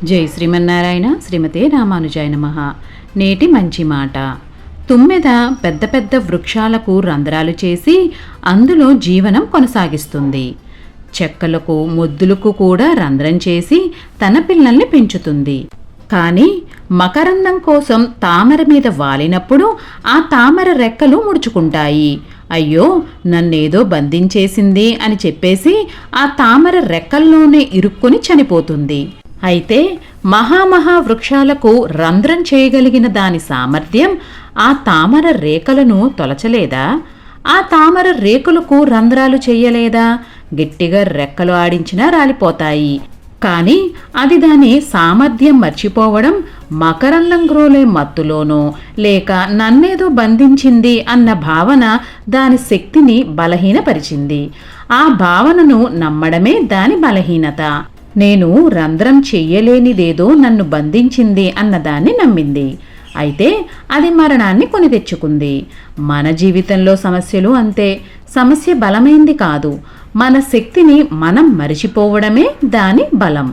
జై శ్రీమన్నారాయణ. శ్రీమతే రామానుజాయ నమః. నేటి మంచి మాట. తుమ్మెద పెద్ద పెద్ద వృక్షాలకు రంధ్రాలు చేసి అందులో జీవనం కొనసాగిస్తుంది. చెక్కలకు మొద్దులకు కూడా రంధ్రం చేసి తన పిల్లల్ని పెంచుతుంది. కానీ మకరందం కోసం తామర మీద వాలినప్పుడు ఆ తామర రెక్కలు ముడుచుకుంటాయి. అయ్యో, నన్నేదో బంధించేసింది అని చెప్పేసి ఆ తామర రెక్కల్లోనే ఇరుక్కొని చనిపోతుంది. అయితే మహామహా వృక్షాలకు రంధ్రం చేయగలిగిన దాని సామర్థ్యం ఆ తామర రేఖలను తొలచలేదా? ఆ తామర రేకులకు రంధ్రాలు చెయ్యలేదా? గట్టిగా రెక్కలు ఆడించినా రాలిపోతాయి. కానీ అది దాని సామర్థ్యం మర్చిపోవడం మకరందం గ్రోలే మత్తులోనో లేక నన్నేదో బంధించింది అన్న భావన దాని శక్తిని బలహీనపరిచింది. ఆ భావనను నమ్మడమే దాని బలహీనత. నేను రంధ్రం చెయ్యలేనిదేదో నన్ను బంధించింది అన్నదాన్ని నమ్మింది. అయితే అది మరణాన్ని కొని తెచ్చుకుంది. మన జీవితంలో సమస్యలు అంతే. సమస్య బలమైంది కాదు, మన శక్తిని మనం మరిచిపోవడమే దాని బలం.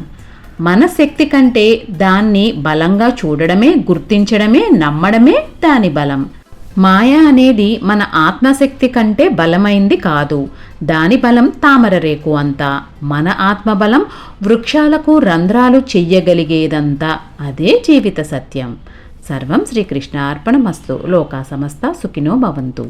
మన శక్తి కంటే దాన్ని బలంగా చూడడమే, గుర్తించడమే, నమ్మడమే దాని బలం. మాయ అనేది మన ఆత్మశక్తి కంటే బలమైంది కాదు. దాని బలం తామర రేకు అంతా. మన ఆత్మబలం వృక్షాలకు రంధ్రాలు చెయ్యగలిగేదంతా. అదే జీవిత సత్యం. సర్వం శ్రీకృష్ణ అర్పణమస్తు. లోకా సమస్త సుఖినో భవంతు.